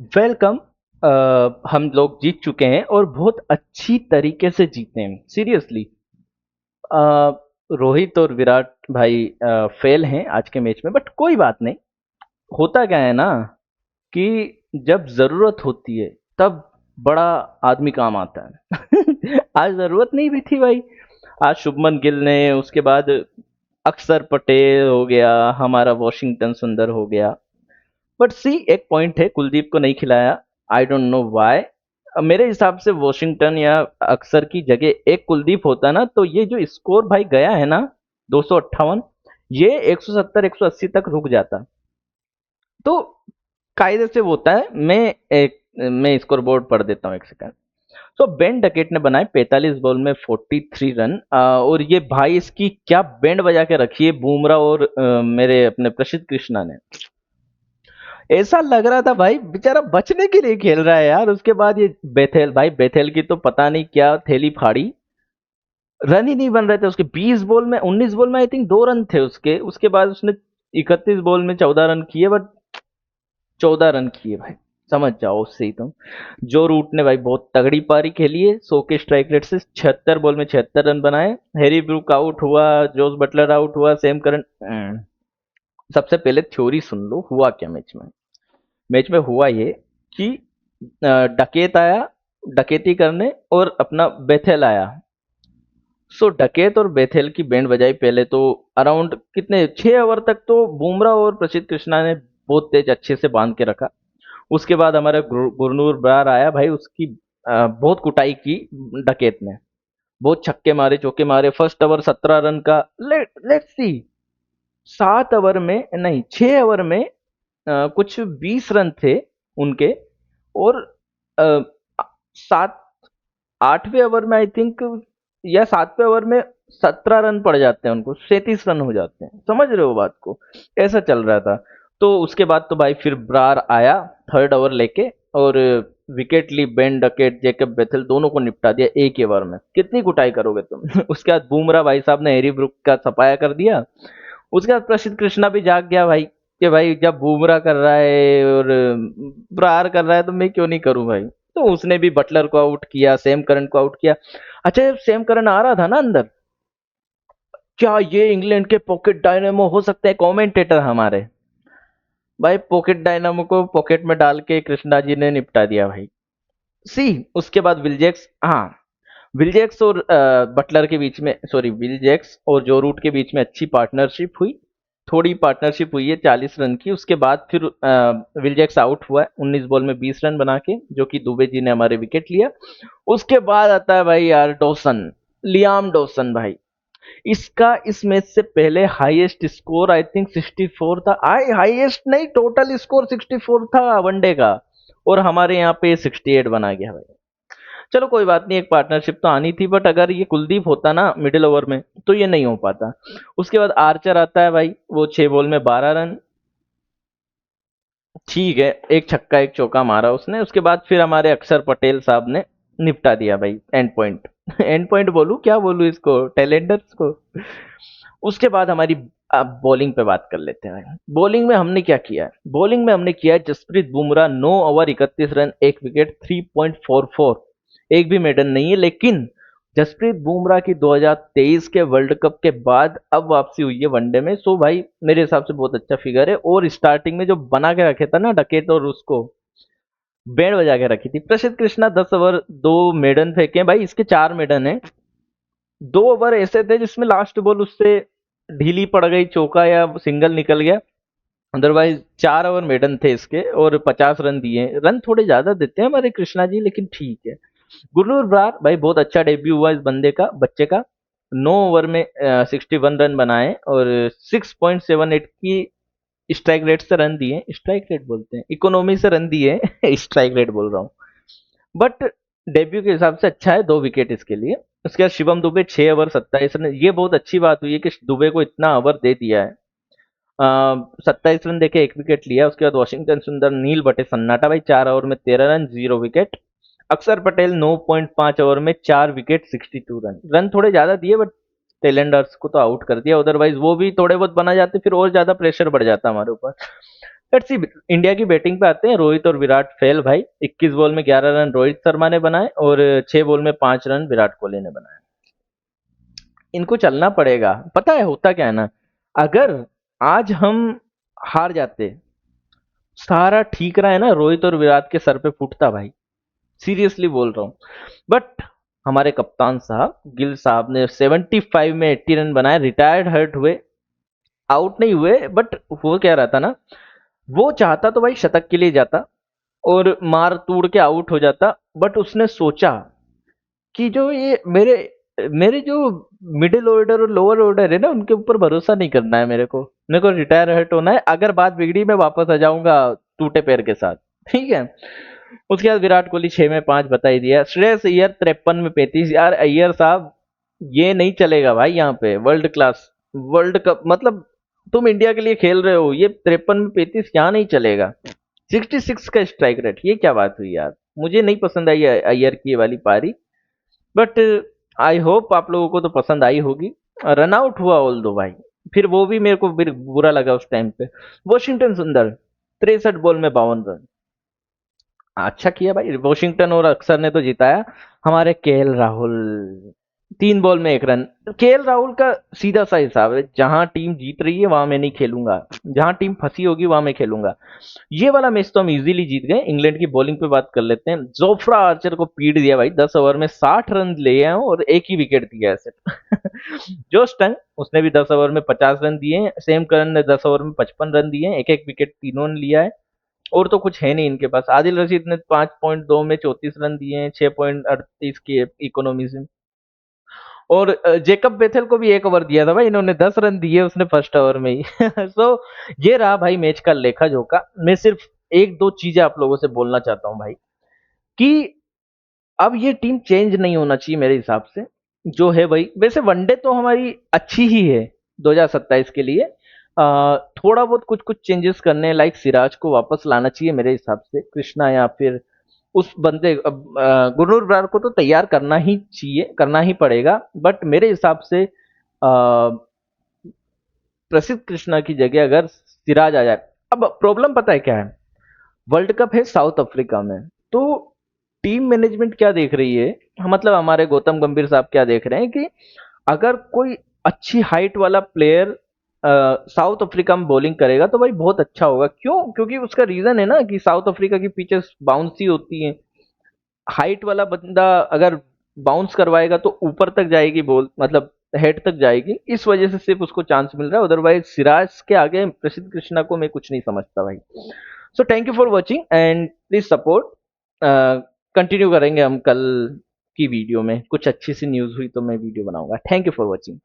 Welcome. हम लोग जीत चुके हैं और बहुत अच्छी तरीके से जीते हैं सीरियसली। रोहित और विराट भाई फेल हैं आज के मैच में, बट कोई बात नहीं। होता क्या है ना कि जब जरूरत होती है तब बड़ा आदमी काम आता है। आज जरूरत नहीं भी थी भाई। आज शुभमन गिल ने, उसके बाद अक्षर पटेल हो गया, हमारा वॉशिंगटन सुंदर हो गया। बट सी, एक पॉइंट है, कुलदीप को नहीं खिलाया। I don't know why. मेरे हिसाब से वॉशिंगटन या अक्सर की जगह एक कुलदीप होता ना, तो ये जो स्कोर भाई गया है ना, 258, ये 170 180 तक रुक जाता। तो कायदे से वो होता है। मैं स्कोर बोर्ड पढ़ देता हूँ, एक सेकंड। तो बेन डकेट ने बनाए 45 बॉल में 43 रन। और ये भाई इसकी क्या बैंड बजा के रखी है बुमराह और मेरे अपने प्रसिद्ध कृष्णा ने। ऐसा लग रहा था भाई बेचारा बचने के लिए खेल रहा है यार। उसके बाद ये बेथेल, भाई बेथेल की तो पता नहीं क्या थैली फाड़ी। रन ही नहीं बन रहे थे उसके। 20 बॉल में, 19 बॉल में आई थिंक 2 रन थे उसके। उसके बाद उसने 31 बॉल में 14 रन किए, बट 14 रन किए भाई। समझ जाओ उससे ही तुम। जो रूट ने भाई बहुत तगड़ी पारी खेली है, 100 के स्ट्राइक रेट से 76 बॉल में 76 रन बनाए। हैरी ब्रूक आउट हुआ, जोस बटलर आउट हुआ, सेम करंट। सबसे पहले थ्योरी सुन लो, हुआ क्या मैच में। मैच में हुआ ये कि डकैत आया डकैती करने, और अपना बेथेल आया। सो डकैत और बेथेल की बैंड बजाई पहले तो। अराउंड कितने 6 ओवर तक तो बुमराह और प्रसिद्ध कृष्णा ने बहुत तेज अच्छे से बांध के रखा। उसके बाद हमारा गुरनूर बरार आया भाई, उसकी बहुत कुटाई की डकैत ने। बहुत छक्के मारे, चौके मारे। फर्स्ट ओवर 17 रन का। लेट्स सी, 7 ओवर में नहीं, 6 ओवर में कुछ 20 रन थे उनके। और अ, सात 8वें ओवर में आई थिंक, या 7वें ओवर में 17 रन पड़ जाते हैं उनको, 37 रन हो जाते हैं। समझ रहे हो बात को। ऐसा चल रहा था। तो उसके बाद तो भाई फिर ब्रार आया थर्ड ओवर लेके, और विकेट ली। बेन डकेट, जेकब बेथेल दोनों को निपटा दिया एक ही ओवर में। कितनी कुटाई करोगे तुम। उसके बाद बुमराह भाई साहब ने हैरी ब्रुक का सफाया कर दिया। उसके बाद प्रसिद्ध कृष्णा भी जाग गया भाई, कि भाई जब बुमराह कर रहा है और ब्रार कर रहा है तो मैं क्यों नहीं करूं भाई। तो उसने भी बटलर को आउट किया, सेम करन को आउट किया। अच्छा, जब सेम करन आ रहा था ना अंदर, क्या ये इंग्लैंड के पॉकेट डायनेमो हो सकते हैं कमेंटेटर हमारे। भाई पॉकेट डायनामो को पॉकेट में डाल के कृष्णा जी ने निपटा दिया भाई। सी, उसके बाद विलजेक्स, हाँ, विलजेक्स और बटलर के बीच में, सॉरी, विलजेक्स और जो रूट के बीच में अच्छी पार्टनरशिप हुई। थोड़ी पार्टनरशिप हुई है 40 रन की। उसके बाद फिर विलजेक्स आउट हुआ है 19 बॉल में 20 रन बना के, जो कि दुबे जी ने हमारे विकेट लिया। उसके बाद आता है भाई यार डॉसन, लियाम डॉसन भाई। इसका इस मैच से पहले हाईएस्ट स्कोर आई थिंक 64 था। हाईएस्ट नहीं, टोटल स्कोर 64 था वनडे का। और हमारे यहाँ पे 68 बना गया भाई। चलो कोई बात नहीं, एक पार्टनरशिप तो आनी थी, बट अगर ये कुलदीप होता ना मिडिल ओवर में तो ये नहीं हो पाता। उसके बाद आर्चर आता है भाई, वो 6 बॉल में 12 रन। ठीक है, एक छक्का एक चौका मारा उसने। उसके बाद फिर हमारे अक्षर पटेल साहब ने निपटा दिया भाई, एंड पॉइंट। एंड पॉइंट बोलूं, क्या बोलूं इसको, टैलेंडर्स को। उसके बाद हमारी बॉलिंग पे बात कर लेते हैं भाई। बॉलिंग में हमने क्या किया है? बॉलिंग में हमने किया है जसप्रीत बुमराह 9 ओवर 31 रन, एक विकेट, 3.44। एक भी मेडन नहीं है, लेकिन जसप्रीत बुमराह की 2023 के वर्ल्ड कप के बाद अब वापसी हुई है वनडे में। सो भाई मेरे हिसाब से बहुत अच्छा फिगर है। और स्टार्टिंग में जो बना के रखे था ना डकेत, और उसको बैंड बजा के रखी थी। प्रसिद्ध कृष्णा 10 ओवर 2 मेडन फेंके भाई, इसके 4 मेडन है। 2 ओवर ऐसे थे जिसमें लास्ट बॉल उससे ढीली पड़ गई, चौका या सिंगल निकल गया। अदरवाइज 4 ओवर मेडन थे इसके, और 50 रन दिए। रन थोड़े ज्यादा देते हैं हमारे कृष्णा जी, लेकिन ठीक है। गुरनूर बरार भाई, बहुत अच्छा डेब्यू हुआ इस बंदे का, बच्चे का। 9 ओवर में 61 रन बनाए, और 6.78 की स्ट्राइक रेट से रन दिए। स्ट्राइक रेट बोलते हैं, इकोनॉमी से रन दिए। स्ट्राइक रेट बोल रहा हूँ। बट डेब्यू के हिसाब से अच्छा है, 2 विकेट इसके लिए। उसके बाद शिवम दुबे 6 ओवर 27 रन। ये बहुत अच्छी बात हुई है कि दुबे को इतना ओवर दे दिया है। 27 रन देके एक विकेट लिया। उसके बाद वॉशिंगटन सुंदर, नील बटे सन्नाटा भाई, 4 ओवर में 13 रन, 0 विकेट। अक्षर पटेल 9.5 ओवर में 4 विकेट, 62 रन। रन थोड़े ज्यादा दिए, बट टेलेंडर्स को तो आउट कर दिया। अदरवाइज वो भी थोड़े बहुत बना जाते, फिर और ज्यादा प्रेशर बढ़ जाता हमारे ऊपर। Let's see. इंडिया की बैटिंग पे आते हैं। रोहित और विराट फेल भाई। 21 बॉल में 11 रन रोहित शर्मा ने बनाए और 6 बॉल में 5 रन विराट कोहली ने बनाए। इनको चलना पड़ेगा। पता है होता क्या है ना, अगर आज हम हार जाते, सारा ठीक रहा है ना, रोहित और विराट के सर पे फूटता भाई। सीरियसली बोल रहा हूँ। बट हमारे कप्तान साहब गिल साहब ने 75 में 80 रन बनाए, रिटायर्ड हर्ट हुए, आउट नहीं हुए। बट वो क्या रहा था ना, वो चाहता तो भाई शतक के लिए जाता और मार तोड़ के आउट हो जाता। बट उसने सोचा कि जो ये मेरे मेरे जो मिडिल ऑर्डर और लोअर ऑर्डर है ना, उनके ऊपर भरोसा नहीं करना है मेरे को रिटायर हर्ट होना है। अगर बात बिगड़ी मैं वापस आ जाऊंगा टूटे पैर के साथ। ठीक है। उसके बाद विराट कोहली 6 में 5 बता ही दिया। श्रेयस अय्यर 53 में 35। यार अय्यर साहब, ये नहीं चलेगा भाई। यहाँ पे वर्ल्ड क्लास, वर्ल्ड कप मतलब तुम इंडिया के लिए खेल रहे हो, ये 53 में 35 यहाँ नहीं चलेगा। 66 का स्ट्राइक रेट, ये क्या बात हुई यार। मुझे नहीं पसंद आई अय्यर की ये वाली पारी। बट आई होप आप लोगों को तो पसंद आई होगी। रन आउट हुआ ऑल दो भाई, फिर वो भी मेरे को फिर बुरा लगा उस टाइम पे। वॉशिंगटन सुंदर 63 बॉल में 52 रन। अच्छा किया भाई, वॉशिंगटन और अक्सर ने तो जिताया। हमारे केएल राहुल 3 बॉल में 1 रन। केएल राहुल का सीधा सा हिसाब है, जहां टीम जीत रही है वहां मैं नहीं खेलूंगा, जहां टीम फंसी होगी वहां मैं खेलूंगा। ये वाला मैच तो हम इजीली जीत गए। इंग्लैंड की बॉलिंग पे बात कर लेते हैं। जोफ्रा आर्चर को पीट दिया भाई। 10 ओवर में 60 रन ले आए और एक ही विकेट दिया ऐसे। जो स्टंग, उसने भी 10 ओवर में 50 रन दिए हैं। सेम करन ने 10 ओवर में 55 रन दिए हैं। एक एक विकेट तीनों ने लिया है। और तो कुछ है नहीं इनके पास। आदिल रशीद ने 5.2 में 34 रन दिए हैं, 6.38 की इकोनॉमी से। और जेकब बेथेल को भी 1 ओवर दिया था भाई इन्होंने, 10 रन दिए उसने फर्स्ट ओवर में ही। सो ये रहा भाई मैच का लेखा जोखा। मैं सिर्फ एक दो चीजें आप लोगों से बोलना चाहता हूँ भाई, कि अब ये टीम चेंज नहीं होना चाहिए मेरे हिसाब से। जो है भाई, वैसे वनडे तो हमारी अच्छी ही है 2027 के लिए। थोड़ा बहुत कुछ कुछ चेंजेस करने, लाइक सिराज को वापस लाना चाहिए मेरे हिसाब से, कृष्णा या फिर उस बंदे गुरनूर बरार को तो तैयार करना ही चाहिए, करना ही पड़ेगा। बट मेरे हिसाब से प्रसिद्ध कृष्णा की जगह अगर सिराज आ जाए। अब प्रॉब्लम पता है क्या है, वर्ल्ड कप है साउथ अफ्रीका में, तो टीम मैनेजमेंट क्या देख रही है, मतलब हमारे गौतम गंभीर साहब क्या देख रहे हैं कि अगर कोई अच्छी हाइट वाला प्लेयर साउथ अफ्रीका में बॉलिंग करेगा तो भाई बहुत अच्छा होगा। क्यों? क्योंकि उसका रीजन है ना कि साउथ अफ्रीका की पिचेस बाउंसी होती हैं। हाइट वाला बंदा अगर बाउंस करवाएगा तो ऊपर तक जाएगी बॉल, मतलब हेड तक जाएगी। इस वजह से सिर्फ उसको चांस मिल रहा है। अदरवाइज सिराज के आगे प्रसिद्ध कृष्णा को मैं कुछ नहीं समझता भाई। So thank you for watching and please support. Continue करेंगे हम कल की वीडियो में। कुछ अच्छी सी न्यूज हुई तो मैं वीडियो बनाऊंगा। Thank you for watching.